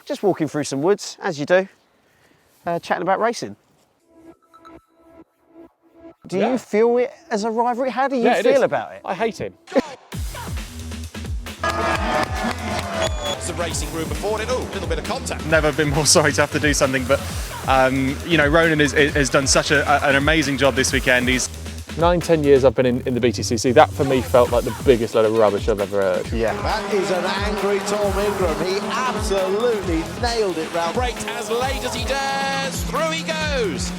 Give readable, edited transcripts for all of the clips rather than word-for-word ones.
just walking through some woods, as you do, chatting about racing. Do you feel it as a rivalry? How do you feel about it? I hate him. Lots of racing room before it. Oh, a little bit of contact. Never been more sorry to have to do something, but you know, Ronan has done such an amazing job this weekend. He's 9-10 years I've been in the BTCC. That for me felt like the biggest load of rubbish I've ever heard. Yeah. That is an angry Tom Ingram. He absolutely nailed it round. Braked as late as he dares. Through he goes.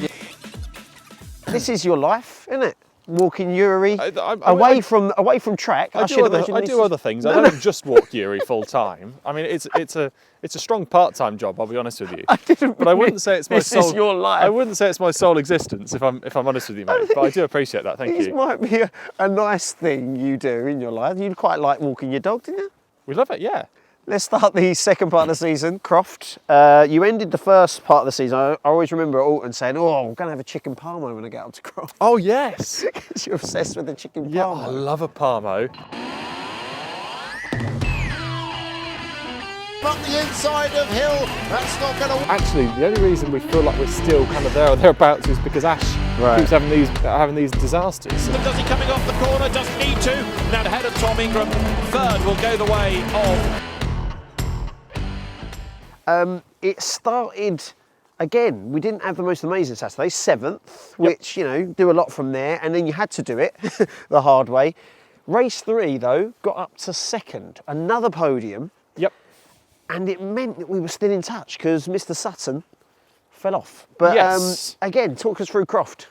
This is your life, isn't it? Walking Yuri away from track. I do other things. I don't just walk Yuri full time. I mean, it's a strong part-time job. I'll be honest with you. But I wouldn't say it's my sole. This is your life. I wouldn't say it's my sole existence if I'm honest with you, mate. But I do appreciate that. Thank This you. might be a nice thing you do in your life. You quite like walking your dog, didn't you? We love it, yeah. Let's start the second part of the season, Croft. You ended the first part of the season. I always remember at Alton saying, "Oh, I'm going to have a chicken parmo when I get up to Croft." Oh yes. Because you're obsessed with the chicken Yeah, parmo. I love a parmo. Up the inside of Hill. That's not going to. Actually, the only reason we feel like we're still kind of there or thereabouts is because Ash keeps having these disasters. Does he coming off the corner? Doesn't need to. Now ahead of Tom Ingram. Third will go the way of. It started, again, we didn't have the most amazing Saturday, 7th, which, you know, do a lot from there, and then you had to do it the hard way. Race 3, though, got up to 2nd, another podium. Yep. And it meant that we were still in touch, because Mr. Sutton fell off. But yes. Again, talk us through Croft.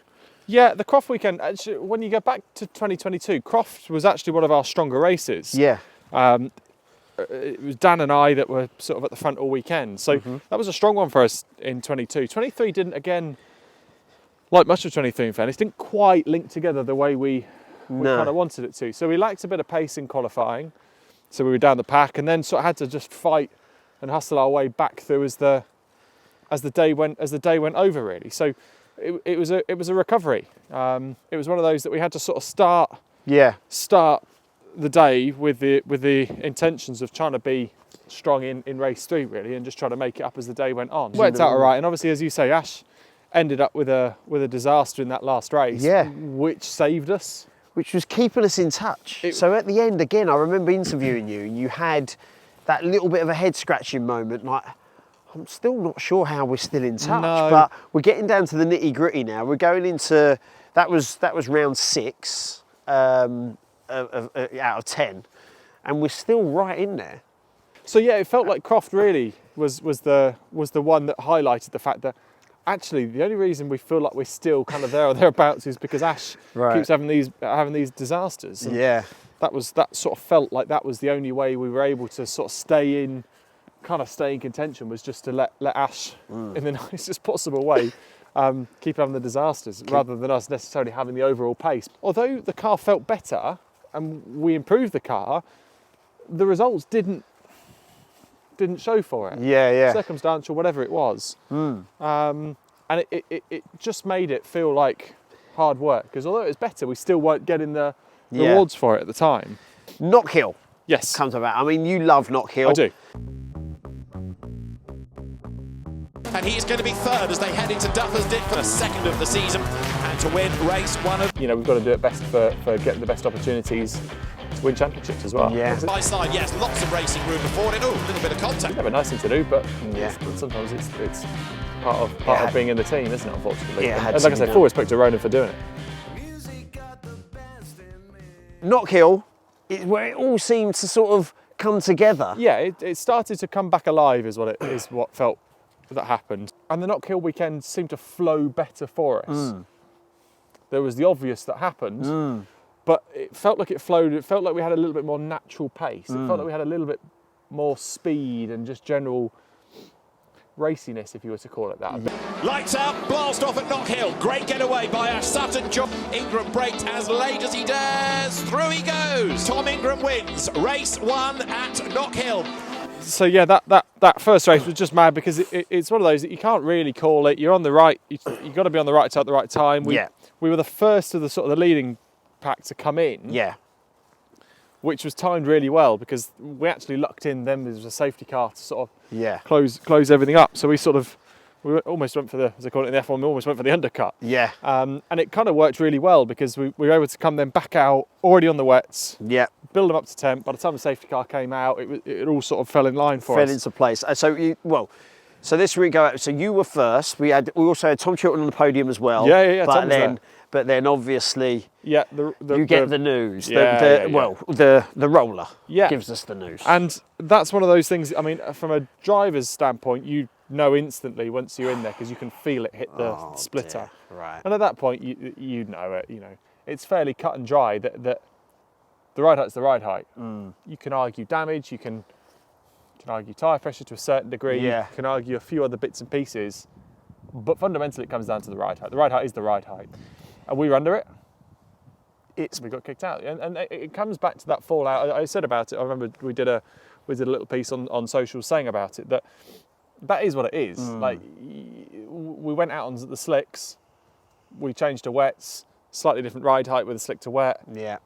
Yeah, the Croft weekend, actually, when you go back to 2022, Croft was actually one of our stronger races. Yeah. It was Dan and I that were sort of at the front all weekend. So that was a strong one for us in 22. 23 didn't, again, like much of 23 in fairness, didn't quite link together the way we kind of wanted it to. So we lacked a bit of pace in qualifying. So we were down the pack and then sort of had to just fight and hustle our way back through as the day went over, really. So it was a recovery. It was one of those that we had to sort of start the day with the intentions of trying to be strong in race 3, really, and just trying to make it up as the day went on. Worked out all right, and obviously, as you say, Ash ended up with a disaster in that last race, which saved us. Which was keeping us in touch. So at the end, again, I remember interviewing you, and you had that little bit of a head-scratching moment, like, I'm still not sure how we're still in touch, but we're getting down to the nitty-gritty now. We're going into, that was round 6, out of 10, and we're still right in there. So yeah, it felt like Croft really was the one that highlighted the fact that actually the only reason we feel like we're still kind of there or thereabouts is because Ash keeps having these disasters. And that sort of felt like that was the only way we were able to sort of stay in contention, was just to let Ash in the nicest possible way keep having the disasters rather than us necessarily having the overall pace. Although the car felt better and we improved the car, the results didn't show for it. Circumstantial, whatever it was. And it just made it feel like hard work, because although it was better, we still weren't getting the rewards for it at the time. Knockhill. Yes. Comes about. I mean, you love Knockhill. I do. And he's going to be third as they head into Duffers Dip for the 2nd of the season, and to win race 1 of. You know, we've got to do it best for getting the best opportunities to win championships as well. Yeah. By side, yes, lots of racing room before it. Oh, a little bit of contact. Yeah, a nice thing to do, but sometimes it's part of being in the team, isn't it? Unfortunately. Yeah, and like I say, full respect to Ronan for doing it. Knockhill is where it all seemed to sort of come together. Yeah, it started to come back alive, is what felt that happened. And the Knockhill weekend seemed to flow better for us. There was the obvious that happened, but it felt like it flowed. It felt like we had a little bit more natural pace. It felt like we had a little bit more speed and just general raciness, if you were to call it that. Lights out, blast off at Knockhill. Great getaway by Ash Sutton. Ingram braked as late as he dares. Through he goes. Tom Ingram wins race 1 at Knockhill. So yeah, that first race was just mad, because it's one of those that you can't really call it. You're on the right. You've got to be on the right at the right time. We were the first of the sort of the leading pack to come in. Yeah. which was timed really well because we actually lucked in. Then there was a safety car to sort of close everything up. So we almost went for the, as they call it in the F1, we almost went for the undercut. Yeah. And it kind of worked really well because we were able to come then back out already on the wets. Yeah. Build them up to temp. By the time the safety car came out, it all sort of fell in line for us. Fell into place. So this week go out. So you were first. We also had Tom Chilton on the podium as well. Yeah. But then obviously, you get the news. Well, the roller gives us the news. And that's one of those things. I mean, from a driver's standpoint, you know instantly once you're in there because you can feel it hit the splitter. Dear. Right. And at that point, you know it. You know, it's fairly cut and dry that the ride height's the ride height. You can argue damage. You can argue tyre pressure to a certain degree. Yeah. You can argue a few other bits and pieces. But fundamentally, it comes down to the ride height. The ride height is the ride height. And we were under it. We got kicked out. And it comes back to that fallout. I said about it. I remember we did a little piece on social saying about it, that is what it is. Like, we went out on the slicks, we changed to wets, slightly different ride height with a slick to wet. Yeah.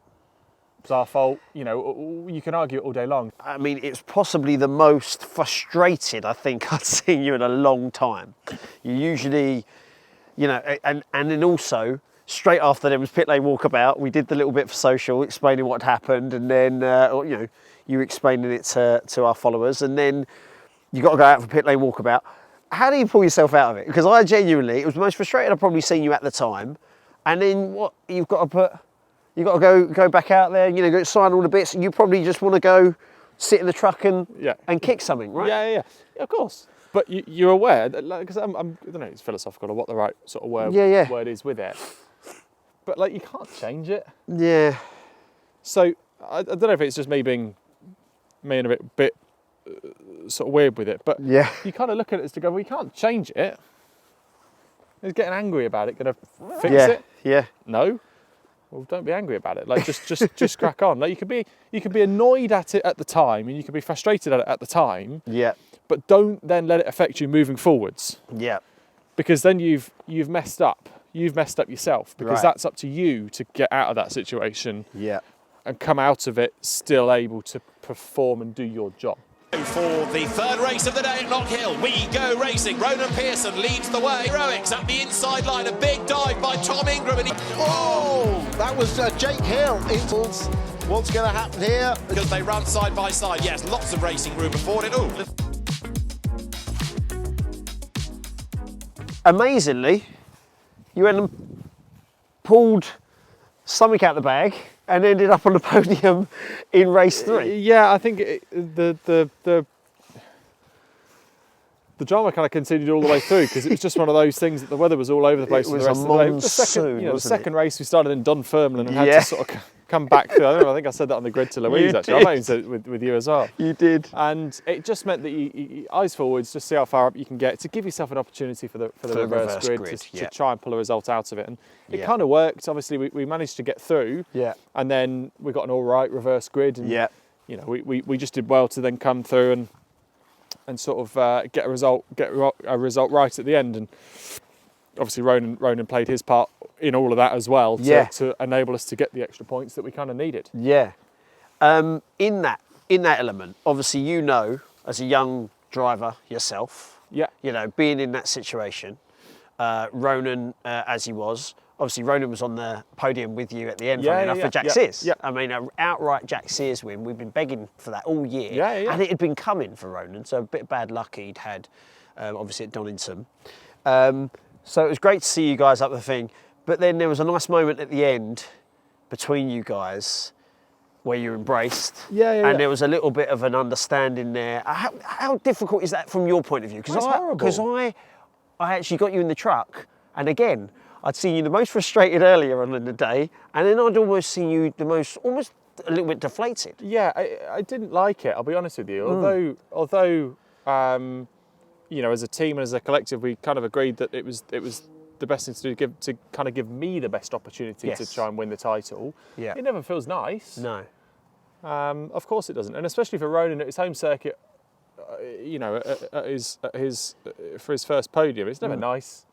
It's our fault. You know, you can argue it all day long. I mean, it's possibly the most frustrated I think I've seen you in a long time. You usually, you know, and then also straight after there was pit lane walkabout, we did the little bit for social explaining what happened, and then you know, you were explaining it to our followers, and then you got to go out for pit lane walkabout. How do you pull yourself out of it? Because I genuinely, it was the most frustrated I've probably seen you at the time. And then what you've got to go back out there, you know, go sign all the bits. You probably just want to go sit in the truck and kick something, right? Yeah, of course. But you're aware, because I don't know, it's philosophical or what the right sort of word is with it. But like, you can't change it. Yeah. So I don't know if it's just me being a bit sort of weird with it, but you kind of look at it as to go, well, you can't change it. Is getting angry about it going to fix it? Yeah. No. Well, don't be angry about it. Like, just crack on. Like, you could be annoyed at it at the time, and you can be frustrated at it at the time. Yeah. But don't then let it affect you moving forwards. Yeah. Because then you've messed up. You've messed up yourself, because that's up to you to get out of that situation. Yeah. And come out of it still able to perform and do your job. For the third race of the day at Knockhill, We Go Racing. Ronan Pearson leads the way. Heroics up the inside line, a big dive by Tom Ingram. That was Jake Hill. What's going to happen here? Because they run side by side. Yes, lots of racing room before it. Ooh. Amazingly, you went and pulled something out the bag and ended up on the podium in race 3. Yeah, I think the drama kind of continued all the way through, because it was just one of those things that the weather was all over the place. It was the rest of the day. The second race we started in Dunfermline and had to sort of come back through. I think I said that on the grid to Louise, actually. I might even said it with you as well. You did. And it just meant that you eyes forwards, just see how far up you can get, to give yourself an opportunity for the reverse grid to try and pull a result out of it. And it kind of worked. Obviously, we managed to get through. Yeah. And then we got an all right reverse grid. And, you know, we just did well to then come through and sort of get a result right at the end. And obviously Ronan played his part in all of that as well to enable us to get the extra points that we kind of needed. Yeah. In that element, obviously, you know, as a young driver yourself, you know, being in that situation, Ronan, as he was, obviously Ronan was on the podium with you at the end, for Jack Sears. Yeah. I mean, an outright Jack Sears win. We've been begging for that all year. Yeah. And it had been coming for Ronan, so a bit of bad luck he'd had, obviously, at Donington. So it was great to see you guys up the thing. But then there was a nice moment at the end between you guys where you embraced. And there was a little bit of an understanding there. How difficult is that from your point of view? Because I actually got you in the truck, and again, I'd seen you the most frustrated earlier on in the day, and then I'd almost seen you almost a little bit deflated. Yeah, I didn't like it, I'll be honest with you. Although you know, as a team and as a collective, we kind of agreed that it was the best thing to do to kind of give me the best opportunity to try and win the title. Yeah. It never feels nice. No. Of course it doesn't, and especially for Ronan at his home circuit, you know, for his first podium, it's never nice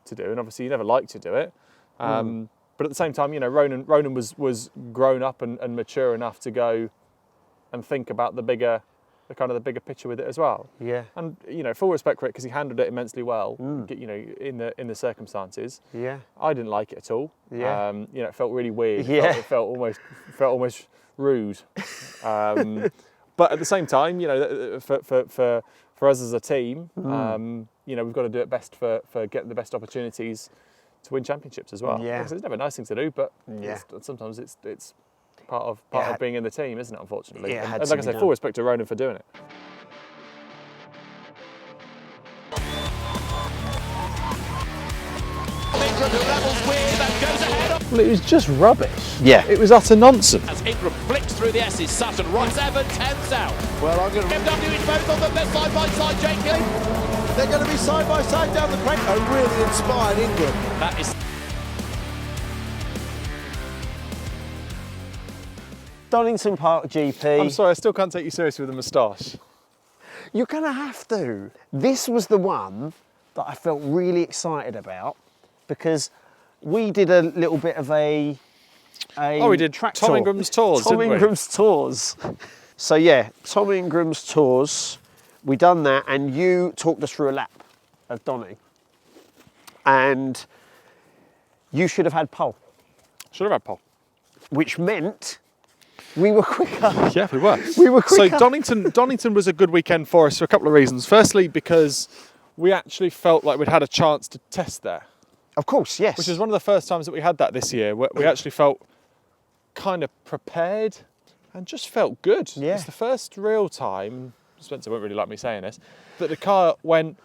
to do, and obviously you never like to do it. But But at the same time, you know, Ronan was grown up and mature enough to go and think about the bigger picture with it as well. Yeah. And you know, full respect for it because he handled it immensely well. You know, in the circumstances. Yeah. I didn't like it at all. Yeah. You know, it felt really weird. Yeah. It felt almost rude. But at the same time, you know, for us as a team, you know, we've got to do it best for getting the best opportunities to win championships as well. Yeah. It's never a nice thing to do, but sometimes it's part of being in the team, isn't it? Unfortunately. Yeah, and like I say, full respect to Ronan for doing it. Ingram, who levels with and goes ahead. Well, it was just rubbish. Yeah. It was utter nonsense. As Ingram flicks through the S's, Sutton right 7 tenths out. Well, I'm going to... BMW is both of them, they're side by side, Jake Hill. They're going to be side by side down the track. A really inspired Ingram. That is... Donington Park GP. I'm sorry, I still can't take you seriously with a moustache. You're going to have to. This was the one that I felt really excited about because we did a little bit of a we did track Tom tour. Ingram's tours, Tom didn't we? Ingram's tours. So yeah, Tom Ingram's tours. We done that, and you talked us through a lap of Donny, and you should have had pole, Should have had pole. which meant we were quicker. Yeah, we were. We were quicker. So Donington was a good weekend for us for a couple of reasons. Firstly, because we actually felt like we'd had a chance to test there. Of course, yes. Which was one of the first times that we had that this year, where we actually felt kind of prepared and just felt good. Yeah. It's the first real time, Spencer won't really like me saying this, that the car went,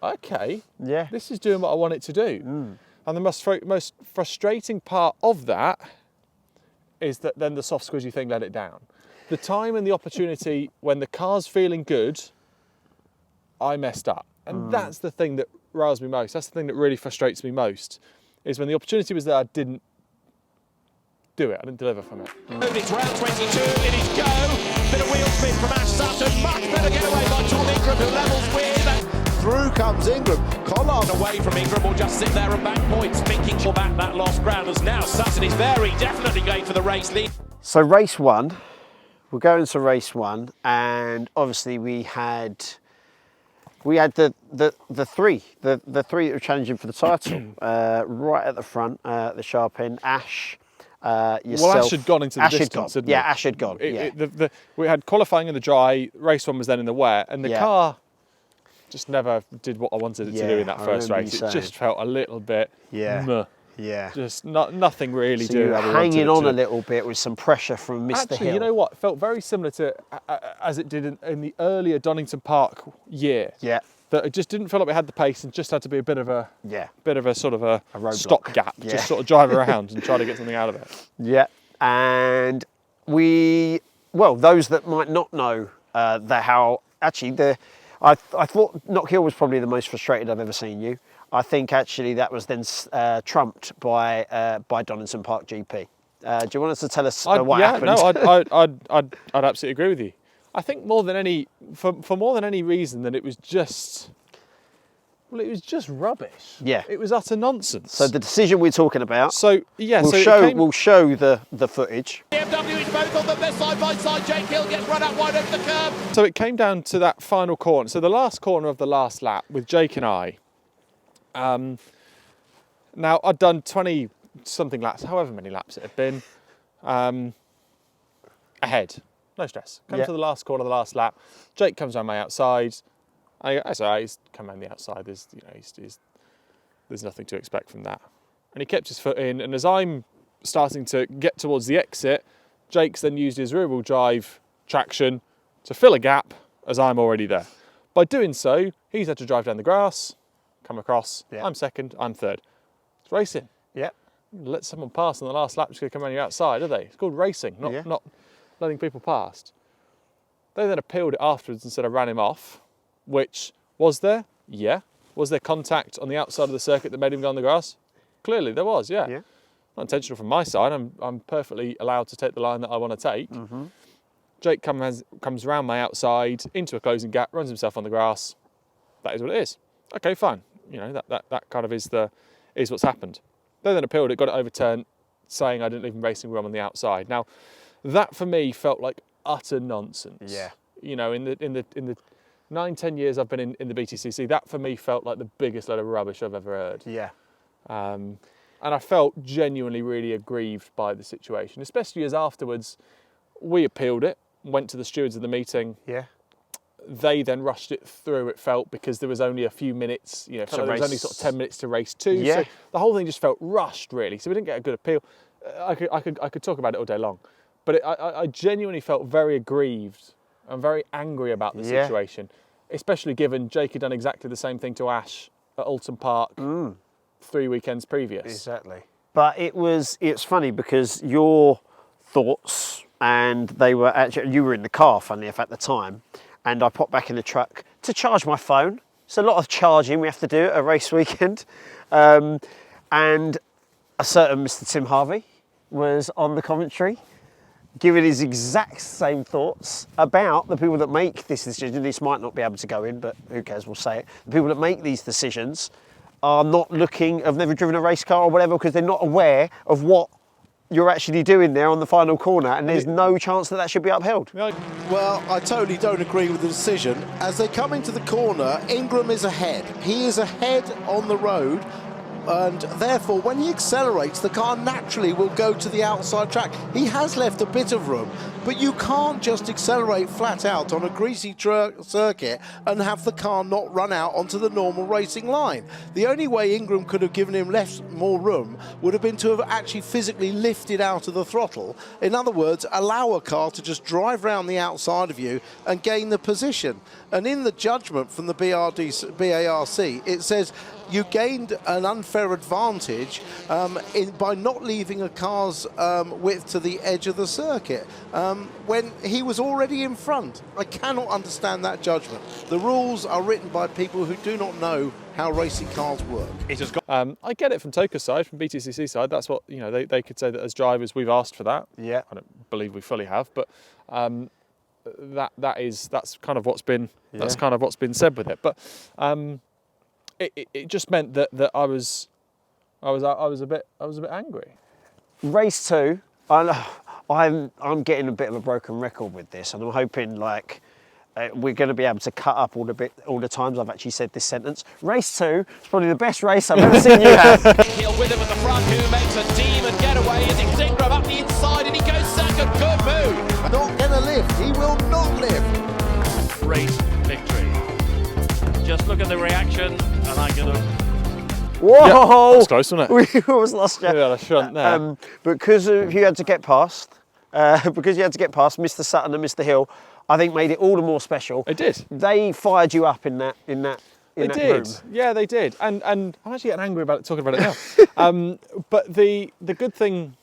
okay, Yeah. this is doing what I want it to do. And the most frustrating part of that is that then the soft squishy thing let it down. The time and the opportunity when the car's feeling good, I messed up. And that's the thing that riles me most. That's the thing that really frustrates me most, is when the opportunity was there, I didn't do it. I didn't deliver from it. It's round 22, it is go. Bit of wheel spin from Ash Sutton. Much better getaway by Tom Ingram, who levels with. And Through comes Ingram. Collard away from Ingram will just sit there and back points, thinking for back that lost ground. As now Sutton is very definitely going for the race lead. So race one, we're going to race one, and obviously we had the three that were challenging for the title right at the front, the sharp end. Ash, yourself. Well, Ash had gone into the Ash distance, had gone. didn't Yeah, he? Ash had gone. We had qualifying in the dry, race one was then in the wet, and the car just never did what I wanted it to do in that first race. It just felt a little bit meh. Yeah. Just nothing really So doing. you were hanging on a little bit with some pressure from Mr. Actually, Hill. you know what? It felt very similar to as it did in the earlier Donington Park year. Yeah. That it just didn't feel like we had the pace and just had to be a bit of a sort of a roadblock. stopgap. Yeah. Just sort of drive around and try to get something out of it. Yeah. And those that might not know I thought Knockhill was probably the most frustrated I've ever seen you. I think actually that was then trumped by Donington Park GP. Do you want us to tell us what happened? I'd absolutely agree with you. I think more than any reason that it was just rubbish. Yeah. It was utter nonsense. So the decision we're talking about. So yeah, we'll show the footage. BMW is both of them, they're side by side. Jake Hill gets run out wide over the curb. So it came down to that final corner. So the last corner of the last lap with Jake and I. Now I'd done 20 something laps, however many laps it had been, ahead. No stress. Come to the last corner of the last lap. Jake comes around my outside. I go, that's all right, he's come around the outside. There's nothing to expect from that. And he kept his foot in, and as I'm starting to get towards the exit, Jake's then used his rear wheel drive traction to fill a gap as I'm already there. By doing so, he's had to drive down the grass, come across. Yeah. I'm second, I'm third. It's racing. Yeah. Let someone pass on the last lap, just going to come around your outside, are they? It's called racing, not letting people past. They then appealed it afterwards and said I ran him off, which was there? Yeah. Was there contact on the outside of the circuit that made him go on the grass? Clearly there was, yeah. Not intentional from my side. I'm perfectly allowed to take the line that I want to take. Mm-hmm. Jake comes around my outside into a closing gap, runs himself on the grass. That is what it is. Okay, fine. You know, that kind of is what's happened. They then appealed it, got it overturned. saying I didn't leave him racing room on the outside. Now, that for me felt like utter nonsense. Yeah. You know, in the 9-10 years I've been in the BTCC, that for me felt like the biggest load of rubbish I've ever heard. Yeah. And I felt genuinely really aggrieved by the situation, especially as afterwards we appealed it, went to the stewards of the meeting. Yeah. They then rushed it through, it felt, because there was only a few minutes, you know, there was only sort of 10 minutes to race 2. Yeah. So the whole thing just felt rushed, really. So we didn't get a good appeal. I could talk about it all day long. But I genuinely felt very aggrieved and very angry about the situation, especially given Jake had done exactly the same thing to Ash at Alton Park 3 weekends previous. Exactly. But it's funny because your thoughts, and they were actually, you were in the car, funnily enough, at the time, and I popped back in the truck to charge my phone. It's a lot of charging we have to do at a race weekend. And a certain Mr. Tim Harvey was on the commentary, giving his exact same thoughts about the people that make this decision. This might not be able to go in, but who cares, we'll say it. The people that make these decisions are not looking, have never driven a race car or whatever, because they're not aware of what you're actually doing there on the final corner, and there's no chance that should be upheld. Well, I totally don't agree with the decision. As they come into the corner, Ingram is ahead. He is ahead on the road, and therefore when he accelerates, the car naturally will go to the outside track. He has left a bit of room, but you can't just accelerate flat out on a greasy circuit and have the car not run out onto the normal racing line. The only way Ingram could have given him more room would have been to have actually physically lifted out of the throttle. In other words, allow a car to just drive round the outside of you and gain the position. And in the judgment from the BARC, it says you gained an unfair advantage by not leaving a car's width to the edge of the circuit when he was already in front. I cannot understand that judgment. The rules are written by people who do not know how racing cars work. I get it from Toka's side, from BTCC side. That's what, you know, they could say that as drivers we've asked for that. Yeah. I don't believe we fully have, but that's kind of what's been said with it. But it just meant that I was a bit angry. Race 2, I'm getting a bit of a broken record with this, and I'm hoping we're going to be able to cut up all the times I've actually said this sentence. Race 2 is probably the best race I've ever seen you have. Knockhill with him at the front, who makes a demon getaway. It's Ingram up the inside, and he goes second. Good move. Not going to lift. He will not lift. Great victory. Just look at the reaction, and I can. Whoa! Yeah, that's close, wasn't it? We almost lost you. Yeah, I shouldn't there. Because you had to get past, Mr. Sutton and Mr. Hill, I think made it all the more special. It did. They fired you up in that They did. room. Yeah, they did. And I'm actually getting angry about it, talking about it now. But the good thing,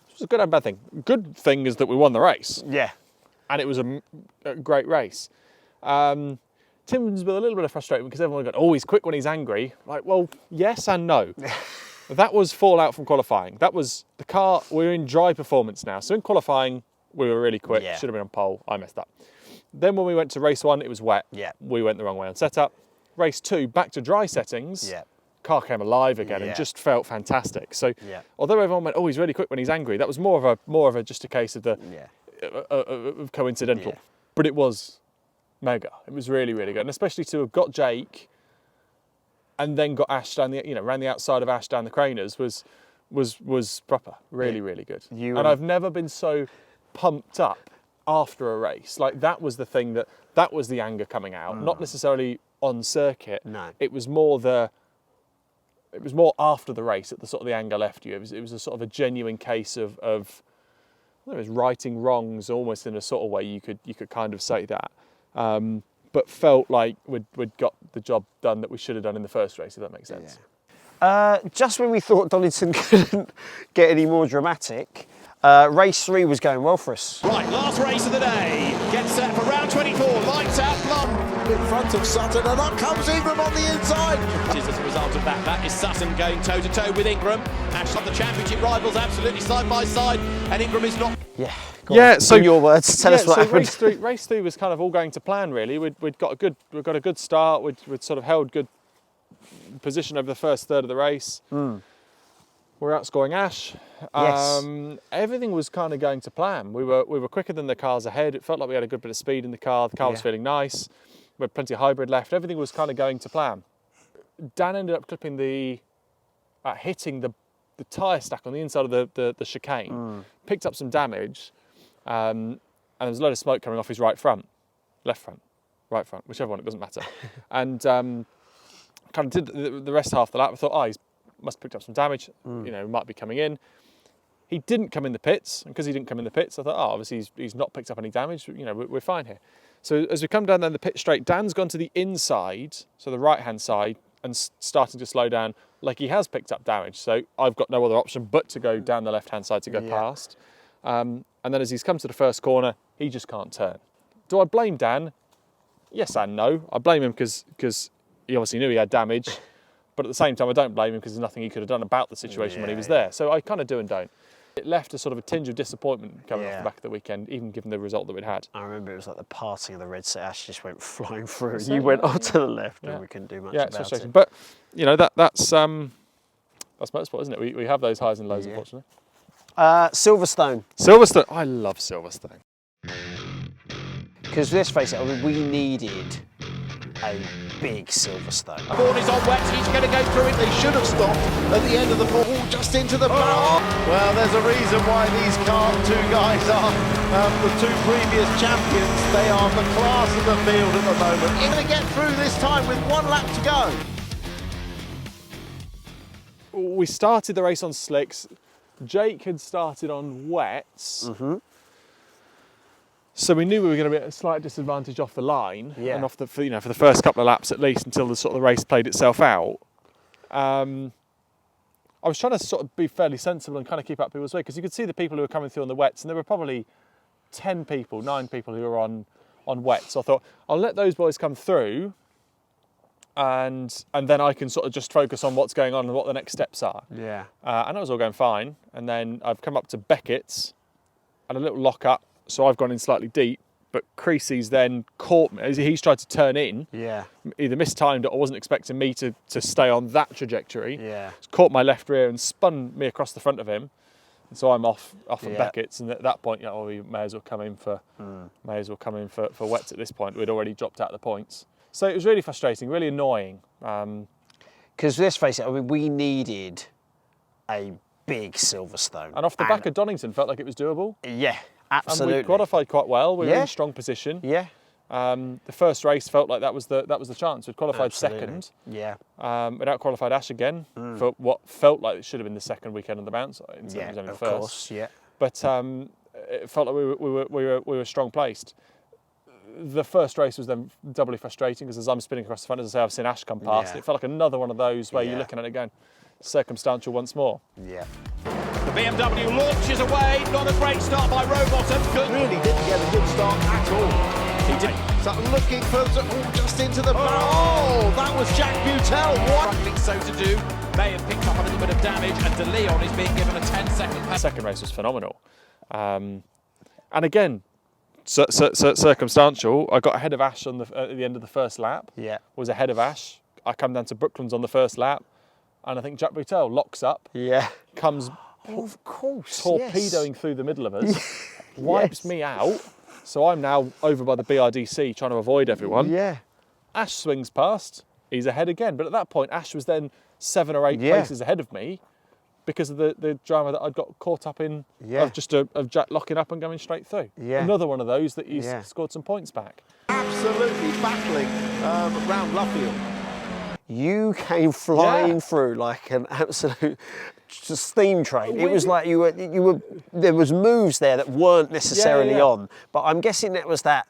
it was a good and bad thing. Good thing is that we won the race. Yeah. And it was a great race. Tim's with a little bit of frustration because everyone got, oh, he's quick when he's angry. Like, well, yes and no. That was fallout from qualifying. That was the car. We're in dry performance now. So in qualifying, we were really quick. Yeah. Should have been on pole. I messed up. Then when we went to race 1, it was wet. Yeah. We went the wrong way on setup. Race 2, back to dry settings. Yeah. Car came alive again and just felt fantastic. So although everyone went, oh, he's really quick when he's angry, that was more of a just a case of the of coincidental. Yeah. But it was mega. It was really, really good, and especially to have got Jake and then got Ash down ran the outside of Ash down the Craners was proper. Really, really good. And I've never been so pumped up after a race. Like that was the thing that was the anger coming out, not necessarily on circuit. No. It was more after the race that the anger left you. It was a sort of a genuine case of it was righting wrongs, almost in a sort of way you could kind of say that. But felt like we'd got the job done that we should have done in the first race, if that makes sense. Yeah. Just when we thought Donington couldn't get any more dramatic, race 3 was going well for us. Right, last race of the day. Gets set for round 24. Lights out, Blum. In front of Sutton, and up comes Ingram on the inside. As a result of that is Sutton going toe-to-toe with Ingram. Ash on the championship rivals absolutely side by side, and Ingram is not. Yeah. Yeah. So in your words, tell us what happened. Race 3 was kind of all going to plan really. We'd got a good start. We'd sort of held good position over the first third of the race. We're outscoring Ash. Yes. Everything was kind of going to plan. We were quicker than the cars ahead. It felt like we had a good bit of speed in the car. The car was feeling nice. We had plenty of hybrid left. Everything was kind of going to plan. Dan ended up clipping hitting the tyre stack on the inside of the chicane. Picked up some damage, and there was a load of smoke coming off his right front, left front, right front, whichever one, it doesn't matter. And kind of did the rest half the lap. I thought, oh, he's must have picked up some damage, you know, might be coming in. He didn't come in the pits, and because he didn't come in the pits, I thought, oh, obviously he's not picked up any damage, you know, we're fine here. So as we come down the pit straight, Dan's gone to the inside, so the right-hand side, and starting to slow down like he has picked up damage. So I've got no other option but to go down the left-hand side to go past. And then as he's come to the first corner, he just can't turn. Do I blame Dan? Yes and no. I blame him because he obviously knew he had damage. But at the same time, I don't blame him because there's nothing he could have done about the situation when he was there. So I kind of do and don't. It left a sort of a tinge of disappointment coming off the back of the weekend, even given the result that we'd had. I remember it was like the parting of the red set. Ash just went flying through. And you went on to the left, and we couldn't do much about it. But you know that's motorsport, isn't it? We have those highs and lows, unfortunately. Silverstone. Silverstone. I love Silverstone. Because let's face it, I mean, we needed a big Silverstone. Corner's on wet, he's going to go through it. They should have stopped at the end of the ball, just into the barrel. Well, there's a reason why these two guys are the two previous champions. They are the class of the field at the moment. They're going to get through this time with 1 lap to go. We started the race on slicks. Jake had started on wets. So we knew we were going to be at a slight disadvantage off the line, and off the for the first couple of laps at least, until the sort of the race played itself out. I was trying to sort of be fairly sensible and kind of keep up people's way, because you could see the people who were coming through on the wets, and there were probably 9 people who were on wets. So I thought I'll let those boys come through, and then I can sort of just focus on what's going on and what the next steps are. And that was all going fine. And then I've come up to Beckett's, and a little lock up. So I've gone in slightly deep, but Creasy's then caught me. He's tried to turn in. Either mistimed it or wasn't expecting me to stay on that trajectory. He's caught my left rear and spun me across the front of him. And so I'm off at Beckett's, and at that point, we may as well come in for wets at this point. We'd already dropped out the points. So it was really frustrating, really annoying. Because let's face it, I mean, we needed a big Silverstone. And off the back of Donington, felt like it was doable. Absolutely. And we qualified quite well. We were in strong position. The first race felt like that was the chance. We'd qualified second. We'd out-qualified Ash again for what felt like it should have been the second weekend on the bounce. Of course. But it felt like we were strong placed. The first race was then doubly frustrating, because as I'm spinning across the front, as I say, I've seen Ash come past. It felt like another one of those where you're looking at it going, circumstantial once more. The BMW launches away, not a great start by Rowbottom. Really didn't get a good start at all. He did. So looking for just into the barrel. Oh, that was Jack Butel. What? Struggling so to do. May have picked up a little bit of damage, and De Leon is being given a 10-second penalty. The second race was phenomenal. And again, circumstantial. I got ahead of Ash at the end of the first lap. Was ahead of Ash. I come down to Brooklands on the first lap, and I think Jack Butel locks up. Comes torpedoing through the middle of us, wipes me out. So I'm now over by the BRDC trying to avoid everyone. Ash swings past. He's ahead again. But at that point, Ash was then 7 or 8 places ahead of me, because of the drama that I'd got caught up in of Jack locking up and going straight through. Another one of those that he's scored some points back. Absolutely battling round Luffield. You came flying through like an absolute steam train. It was like you were. There was moves there that weren't necessarily on, but I'm guessing that was that.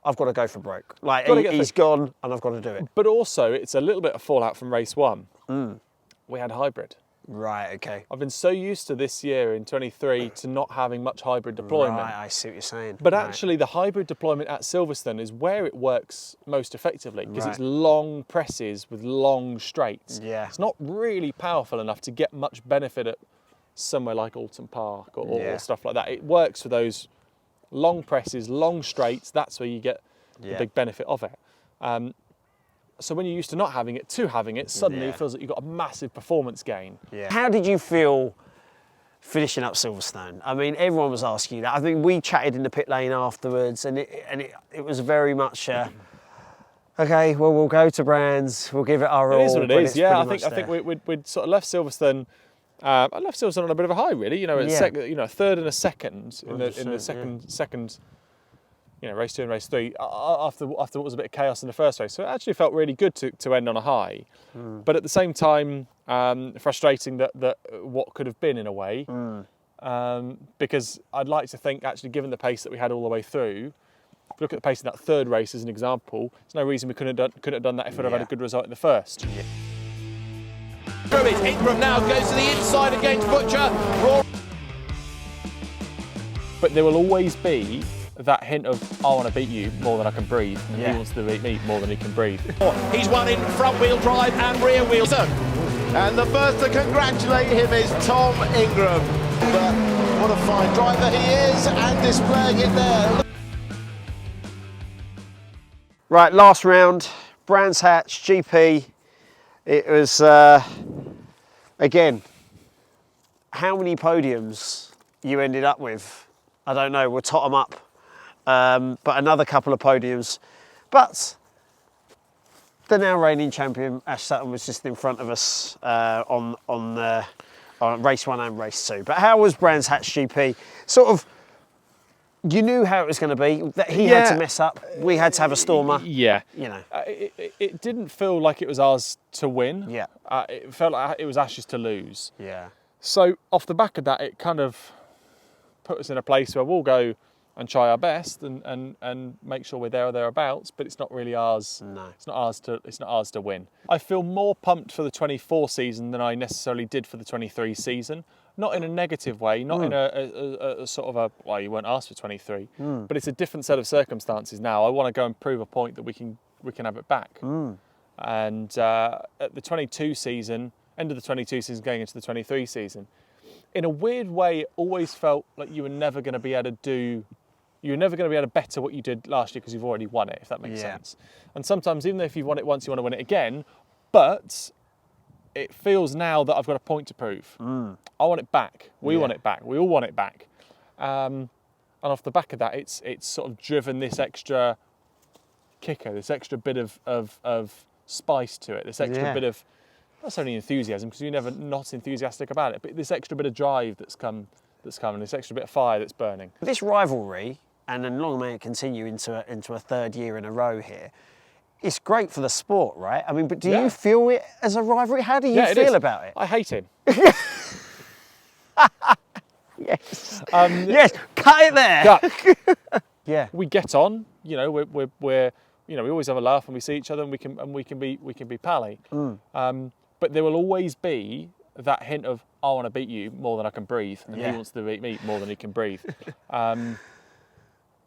I've got to go for broke. Like he's gone, and I've got to do it. But also, it's a little bit of fallout from race 1. We had hybrid. Right, okay. I've been so used to this year in 23 to not having much hybrid deployment. Right, I see what you're saying. But actually the hybrid deployment at Silverstone is where it works most effectively, because it's long presses with long straights. It's not really powerful enough to get much benefit at somewhere like Alton Park or stuff like that. It works for those long presses, long straights. That's where you get the big benefit of it. So when you're used to not having it to having it, suddenly it feels like you've got a massive performance gain. Yeah. How did you feel finishing up Silverstone? I mean, everyone was asking you that. I think we chatted in the pit lane afterwards, and it was very much, okay, well, we'll go to Brands, we'll give it our all. It is what it is, yeah. I think we'd sort of left Silverstone. I left Silverstone on a bit of a high, really. You know, a third and a second in the second. You know, race 2 and race 3, after what was a bit of chaos in the first race. So it actually felt really good to end on a high. But at the same time, frustrating that what could have been in a way. Because I'd like to think, actually, given the pace that we had all the way through, if you look at the pace in that third race as an example, there's no reason we couldn't have done that if we'd have had a good result in the first. Through it, Ingram now goes to the inside against Butcher. But there will always be that hint of, I want to beat you more than I can breathe, and he wants to beat me more than he can breathe. He's won in front wheel drive and rear wheel. And the first to congratulate him is Tom Ingram. But what a fine driver he is, and displaying it there. Right, last round, Brands Hatch, GP. It was, again, how many podiums you ended up with? I don't know, we'll tot them up. But another couple of podiums. But the now reigning champion, Ash Sutton, was just in front of us on race 1 and race 2. But how was Brands Hatch GP? Sort of, you knew how it was going to be, that he had to mess up, we had to have a stormer. Yeah. You know. It didn't feel like it was ours to win. Yeah. It felt like it was Ash's to lose. Yeah. So off the back of that, it kind of put us in a place where we'll go and try our best and make sure we're there or thereabouts, but it's not really ours. No. It's not ours to win. I feel more pumped for the 24 season than I necessarily did for the 23 season. Not in a negative way, not in a sort of a, well, you weren't asked for 23, but it's a different set of circumstances now. I want to go and prove a point that we can have it back. And at the 22 season, end of the 22 season, going into the 23 season, in a weird way, it always felt like you were never going to be able to better what you did last year because you've already won it, if that makes sense. And sometimes, even though if you've won it once, you want to win it again, but it feels now that I've got a point to prove. I want it back. We want it back. We all want it back. And off the back of that, it's sort of driven this extra kicker, this extra bit of spice to it, this extra bit of, not necessarily enthusiasm, because you're never not enthusiastic about it, but this extra bit of drive that's come, and this extra bit of fire that's burning. This rivalry, and then long may it continue into a third year in a row here, it's great for the sport, right? I mean, but do you feel it as a rivalry? How do you feel about it? I hate him. Yes. Yes, cut it there. Cut. Yeah. We get on, you know, we're you know, we always have a laugh when we see each other, and we can be pally. But there will always be that hint of, I want to beat you more than I can breathe, and he wants to beat me more than he can breathe.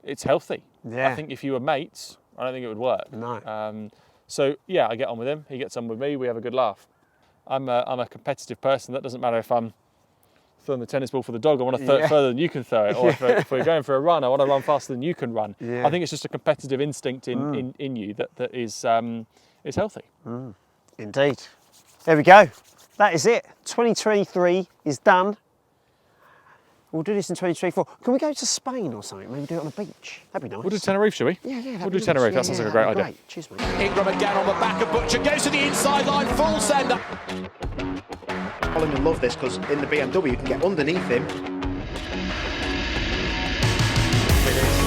It's healthy. Yeah. I think if you were mates, I don't think it would work. No. So yeah, I get on with him. He gets on with me. We have a good laugh. I'm a competitive person. That doesn't matter if I'm throwing the tennis ball for the dog. I want to throw it further than you can throw it. Or if we're going for a run, I want to run faster than you can run. Yeah. I think it's just a competitive instinct in you that is healthy. Indeed. There we go. That is it. 2023 is done. We'll do this in 2024. Can we go to Spain or something? Maybe do it on a beach. That'd be nice. We'll do Tenerife, shall we? Yeah. We'll do Tenerife. That sounds like a great idea. Cheers, mate. Ingram again on the back of Butcher, goes to the inside line, full sender. Colin will love this because in the BMW you can get underneath him. It is.